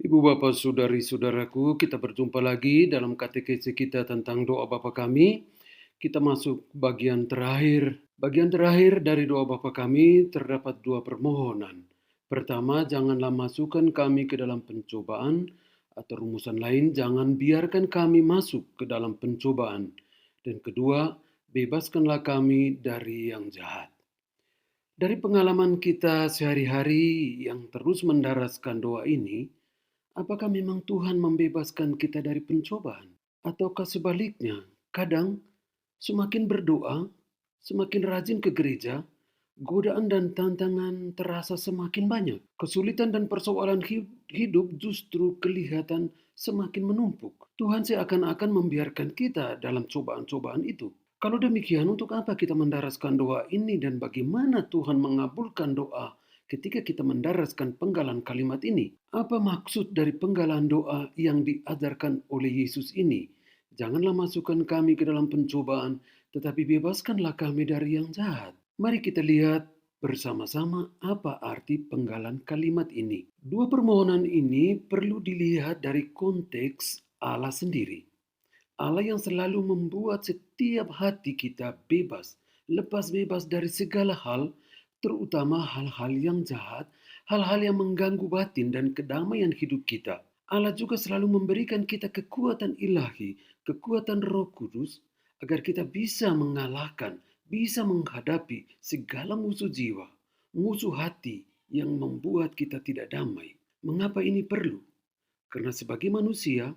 Ibu bapak saudari-saudaraku, kita berjumpa lagi dalam katekesi kita tentang doa Bapa kami. Kita masuk bagian terakhir. Bagian terakhir dari doa Bapa kami terdapat dua permohonan. Pertama, janganlah masukkan kami ke dalam pencobaan, atau rumusan lain, jangan biarkan kami masuk ke dalam pencobaan. Dan kedua, bebaskanlah kami dari yang jahat. Dari pengalaman kita sehari-hari yang terus mendaraskan doa ini, apakah memang Tuhan membebaskan kita dari pencobaan? Ataukah sebaliknya, kadang semakin berdoa, semakin rajin ke gereja, godaan dan tantangan terasa semakin banyak. Kesulitan dan persoalan hidup justru kelihatan semakin menumpuk. Tuhan seakan-akan membiarkan kita dalam cobaan-cobaan itu. Kalau demikian, untuk apa kita mendaraskan doa ini dan bagaimana Tuhan mengabulkan doa ketika kita mendaraskan penggalan kalimat ini? Apa maksud dari penggalan doa yang diajarkan oleh Yesus ini? Janganlah masukkan kami ke dalam pencobaan, tetapi bebaskanlah kami dari yang jahat. Mari kita lihat bersama-sama apa arti penggalan kalimat ini. Dua permohonan ini perlu dilihat dari konteks Allah sendiri. Allah yang selalu membuat setiap hati kita bebas, lepas bebas dari segala hal, terutama hal-hal yang jahat, hal-hal yang mengganggu batin dan kedamaian hidup kita. Allah juga selalu memberikan kita kekuatan ilahi, kekuatan Roh Kudus, agar kita bisa mengalahkan, bisa menghadapi segala musuh jiwa, musuh hati yang membuat kita tidak damai. Mengapa ini perlu? Karena sebagai manusia,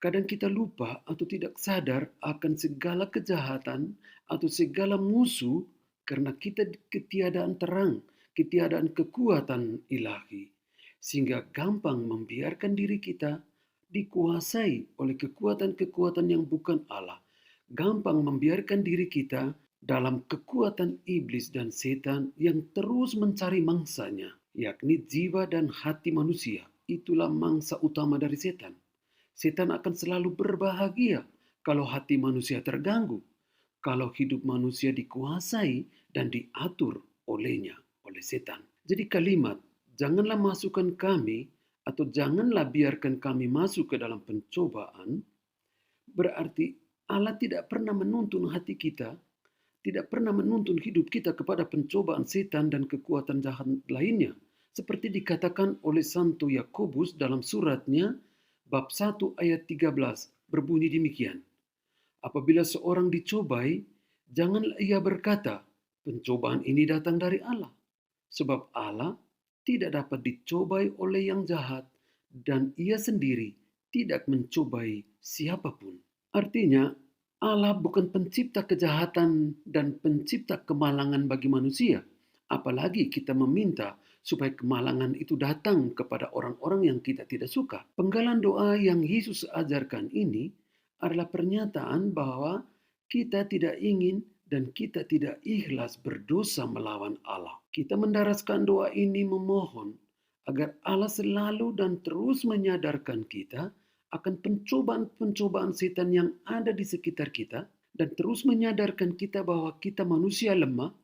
kadang kita lupa atau tidak sadar akan segala kejahatan atau segala musuh karena kita ketiadaan terang, ketiadaan kekuatan ilahi. Sehingga gampang membiarkan diri kita dikuasai oleh kekuatan-kekuatan yang bukan Allah. Gampang membiarkan diri kita dalam kekuatan iblis dan setan yang terus mencari mangsanya, yakni jiwa dan hati manusia. Itulah mangsa utama dari setan. Setan akan selalu berbahagia kalau hati manusia terganggu, kalau hidup manusia dikuasai dan diatur olehnya, oleh setan. Jadi kalimat, janganlah masukkan kami atau janganlah biarkan kami masuk ke dalam pencobaan, berarti Allah tidak pernah menuntun hati kita, tidak pernah menuntun hidup kita kepada pencobaan setan dan kekuatan jahat lainnya. Seperti dikatakan oleh Santo Yakobus dalam suratnya bab 1 ayat 13 berbunyi demikian. Apabila seorang dicobai, janganlah ia berkata, pencobaan ini datang dari Allah. Sebab Allah tidak dapat dicobai oleh yang jahat dan ia sendiri tidak mencobai siapapun. Artinya, Allah bukan pencipta kejahatan dan pencipta kemalangan bagi manusia. Apalagi kita meminta supaya kemalangan itu datang kepada orang-orang yang kita tidak suka. Penggalan doa yang Yesus ajarkan ini adalah pernyataan bahwa kita tidak ingin dan kita tidak ikhlas berdosa melawan Allah. Kita mendaraskan doa ini memohon agar Allah selalu dan terus menyadarkan kita akan pencobaan-pencobaan setan yang ada di sekitar kita dan terus menyadarkan kita bahwa kita manusia lemah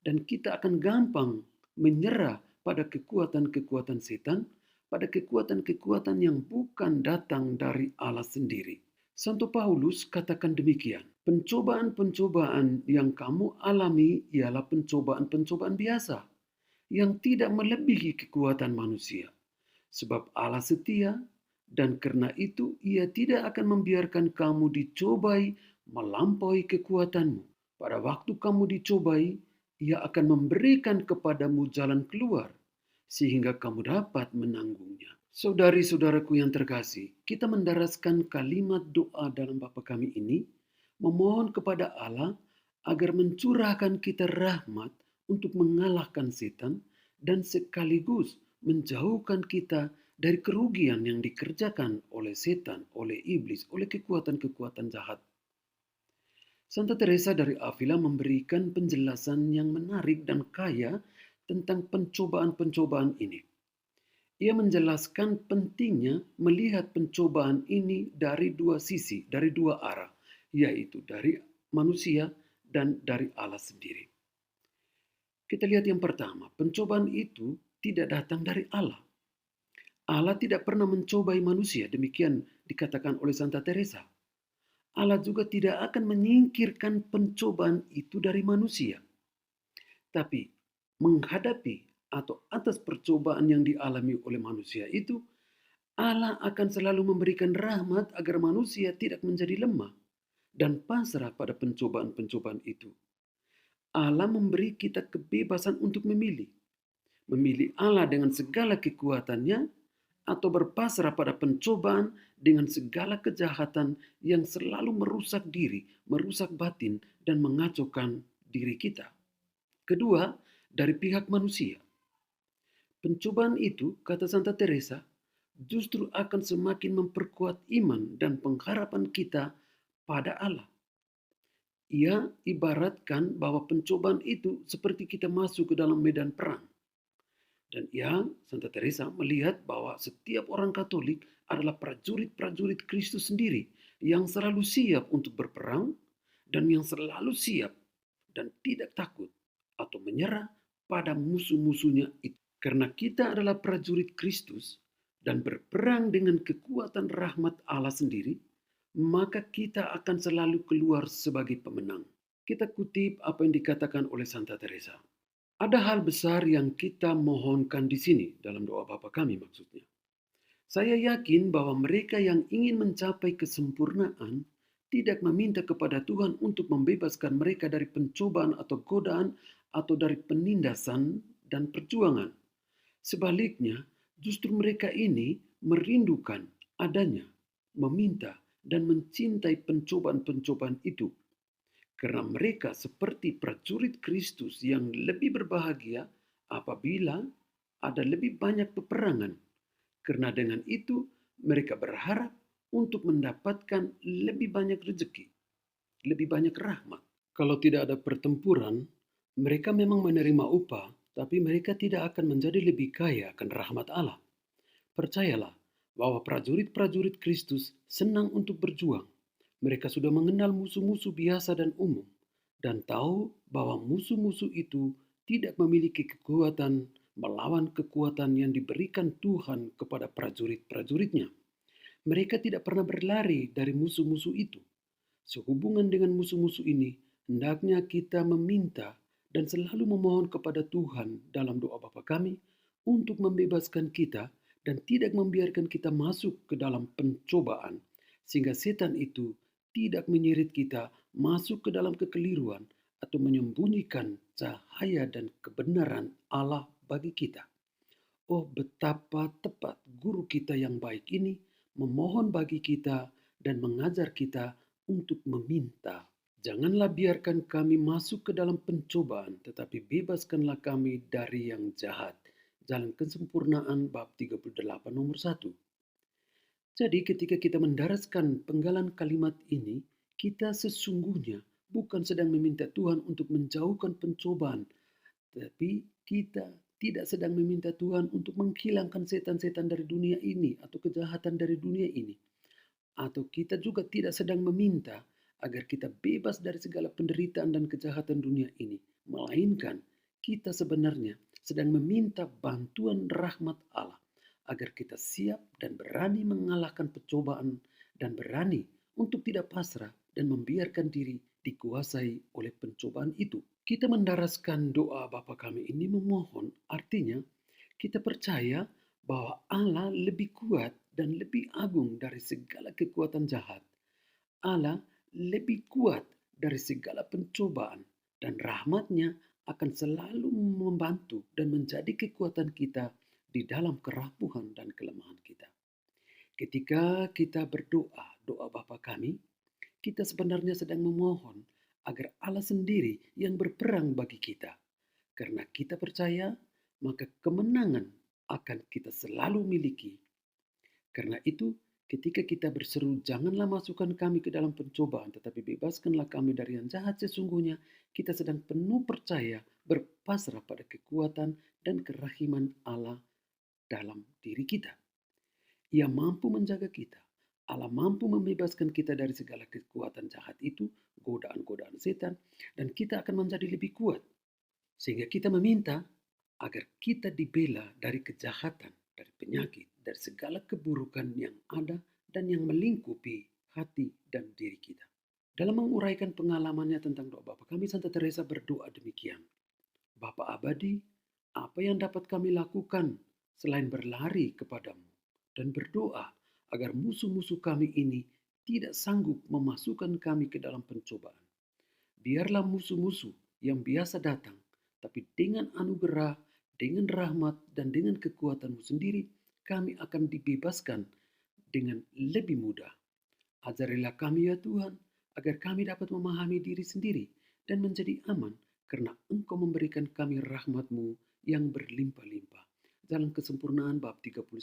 dan kita akan gampang menyerah pada kekuatan-kekuatan setan, pada kekuatan-kekuatan yang bukan datang dari Allah sendiri. Santo Paulus katakan demikian, pencobaan-pencobaan yang kamu alami ialah pencobaan-pencobaan biasa yang tidak melebihi kekuatan manusia. Sebab Allah setia dan karena itu ia tidak akan membiarkan kamu dicobai melampaui kekuatanmu. Pada waktu kamu dicobai, ia akan memberikan kepadamu jalan keluar sehingga kamu dapat menanggungnya. Saudari-saudaraku yang terkasih, kita mendaraskan kalimat doa dalam Bapa kami ini, memohon kepada Allah agar mencurahkan kita rahmat untuk mengalahkan setan dan sekaligus menjauhkan kita dari kerugian yang dikerjakan oleh setan, oleh iblis, oleh kekuatan-kekuatan jahat. Santa Teresa dari Avila memberikan penjelasan yang menarik dan kaya tentang pencobaan-pencobaan ini. Ia menjelaskan pentingnya melihat pencobaan ini dari dua sisi, dari dua arah, yaitu dari manusia dan dari Allah sendiri. Kita lihat yang pertama, pencobaan itu tidak datang dari Allah. Allah tidak pernah mencobai manusia, demikian dikatakan oleh Santa Teresa. Allah juga tidak akan menyingkirkan pencobaan itu dari manusia. Tapi menghadapi atau atas percobaan yang dialami oleh manusia itu, Allah akan selalu memberikan rahmat agar manusia tidak menjadi lemah dan pasrah pada pencobaan-pencobaan itu. Allah memberi kita kebebasan untuk memilih. Memilih Allah dengan segala kekuatannya atau berpasrah pada pencobaan dengan segala kejahatan yang selalu merusak diri, merusak batin, dan mengacaukan diri kita. Kedua, dari pihak manusia. Pencobaan itu, kata Santa Teresa, justru akan semakin memperkuat iman dan pengharapan kita pada Allah. Ia ibaratkan bahwa pencobaan itu seperti kita masuk ke dalam medan perang. Dan Santa Teresa melihat bahwa setiap orang Katolik adalah prajurit-prajurit Kristus sendiri yang selalu siap untuk berperang dan yang selalu siap dan tidak takut atau menyerah pada musuh-musuhnya itu. Karena kita adalah prajurit Kristus dan berperang dengan kekuatan rahmat Allah sendiri, maka kita akan selalu keluar sebagai pemenang. Kita kutip apa yang dikatakan oleh Santa Teresa. Ada hal besar yang kita mohonkan di sini dalam doa Bapa kami maksudnya. Saya yakin bahwa mereka yang ingin mencapai kesempurnaan tidak meminta kepada Tuhan untuk membebaskan mereka dari pencobaan atau godaan atau dari penindasan dan perjuangan. Sebaliknya, justru mereka ini merindukan adanya, meminta dan mencintai pencobaan-pencobaan itu. Karena mereka seperti prajurit Kristus yang lebih berbahagia apabila ada lebih banyak peperangan. Karena dengan itu mereka berharap untuk mendapatkan lebih banyak rezeki, lebih banyak rahmat. Kalau tidak ada pertempuran, mereka memang menerima upah, tapi mereka tidak akan menjadi lebih kaya akan rahmat Allah. Percayalah bahwa prajurit-prajurit Kristus senang untuk berjuang. Mereka sudah mengenal musuh-musuh biasa dan umum dan tahu bahwa musuh-musuh itu tidak memiliki kekuatan melawan kekuatan yang diberikan Tuhan kepada prajurit-prajuritnya. Mereka tidak pernah berlari dari musuh-musuh itu. Sehubungan dengan musuh-musuh ini, hendaknya kita meminta dan selalu memohon kepada Tuhan dalam doa Bapa kami untuk membebaskan kita dan tidak membiarkan kita masuk ke dalam pencobaan, sehingga setan itu tidak menyeret kita masuk ke dalam kekeliruan atau menyembunyikan cahaya dan kebenaran Allah bagi kita. Oh, betapa tepat guru kita yang baik ini memohon bagi kita dan mengajar kita untuk meminta. Janganlah biarkan kami masuk ke dalam pencobaan, tetapi bebaskanlah kami dari yang jahat. Jalan Kesempurnaan bab 38 nomor 1. Jadi ketika kita mendaraskan penggalan kalimat ini, kita sesungguhnya bukan sedang meminta Tuhan untuk menjauhkan pencobaan, tapi kita tidak sedang meminta Tuhan untuk menghilangkan setan-setan dari dunia ini atau kejahatan dari dunia ini. Atau kita juga tidak sedang meminta agar kita bebas dari segala penderitaan dan kejahatan dunia ini. Melainkan kita sebenarnya sedang meminta bantuan rahmat Allah agar kita siap dan berani mengalahkan pencobaan dan berani untuk tidak pasrah dan membiarkan diri dikuasai oleh pencobaan itu. Kita mendaraskan doa Bapa kami ini memohon, artinya kita percaya bahwa Allah lebih kuat dan lebih agung dari segala kekuatan jahat. Allah lebih kuat dari segala pencobaan dan rahmat-Nya akan selalu membantu dan menjadi kekuatan kita di dalam kerapuhan dan kelemahan kita. Ketika kita berdoa, doa Bapa kami, kita sebenarnya sedang memohon agar Allah sendiri yang berperang bagi kita. Karena kita percaya, maka kemenangan akan kita selalu miliki. Karena itu, ketika kita berseru, janganlah masukkan kami ke dalam pencobaan, tetapi bebaskanlah kami dari yang jahat, sesungguhnya kita sedang penuh percaya, berpasrah pada kekuatan dan kerahiman Allah dalam diri kita. Ia mampu menjaga kita. Allah mampu membebaskan kita dari segala kekuatan jahat itu, godaan-godaan setan, dan kita akan menjadi lebih kuat. Sehingga kita meminta agar kita dibela dari kejahatan dari penyakit, dari segala keburukan yang ada dan yang melingkupi hati dan diri kita. Dalam menguraikan pengalamannya tentang doa Bapa kami, Santa Teresa berdoa demikian. Bapa abadi, apa yang dapat kami lakukan selain berlari kepadamu dan berdoa agar musuh-musuh kami ini tidak sanggup memasukkan kami ke dalam pencobaan. Biarlah musuh-musuh yang biasa datang, tapi dengan anugerah, dengan rahmat, dan dengan kekuatanmu sendiri, kami akan dibebaskan dengan lebih mudah. Ajarilah kami ya Tuhan, agar kami dapat memahami diri sendiri dan menjadi aman karena Engkau memberikan kami rahmat-Mu yang berlimpah-limpah. Dalam kesempurnaan bab 39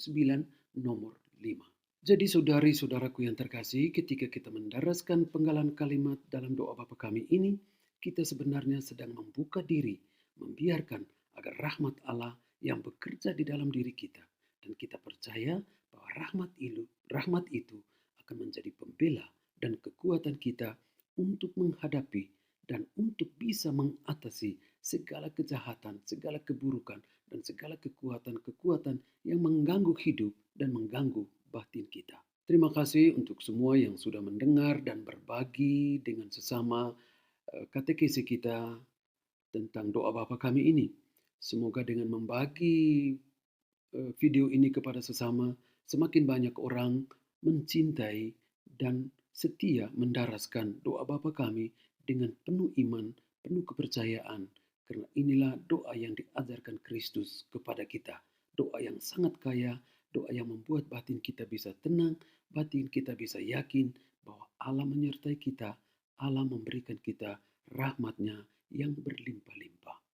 nomor 5. Jadi saudari-saudaraku yang terkasih, ketika kita mendaraskan penggalan kalimat dalam doa Bapa kami ini, kita sebenarnya sedang membuka diri, membiarkan agar rahmat Allah yang bekerja di dalam diri kita. Dan kita percaya bahwa rahmat itu akan menjadi pembela dan kekuatan kita untuk menghadapi dan untuk bisa mengatasi segala kejahatan, segala keburukan, dan segala kekuatan-kekuatan yang mengganggu hidup dan mengganggu batin kita. Terima kasih untuk semua yang sudah mendengar dan berbagi dengan sesama katekesi kita tentang doa Bapa kami ini. Semoga dengan membagi video ini kepada sesama, semakin banyak orang mencintai dan setia mendaraskan doa Bapa kami dengan penuh iman, penuh kepercayaan. Karena inilah doa yang diajarkan Kristus kepada kita. Doa yang sangat kaya, doa yang membuat batin kita bisa tenang, batin kita bisa yakin bahwa Allah menyertai kita, Allah memberikan kita rahmat-Nya yang berlimpah-limpah.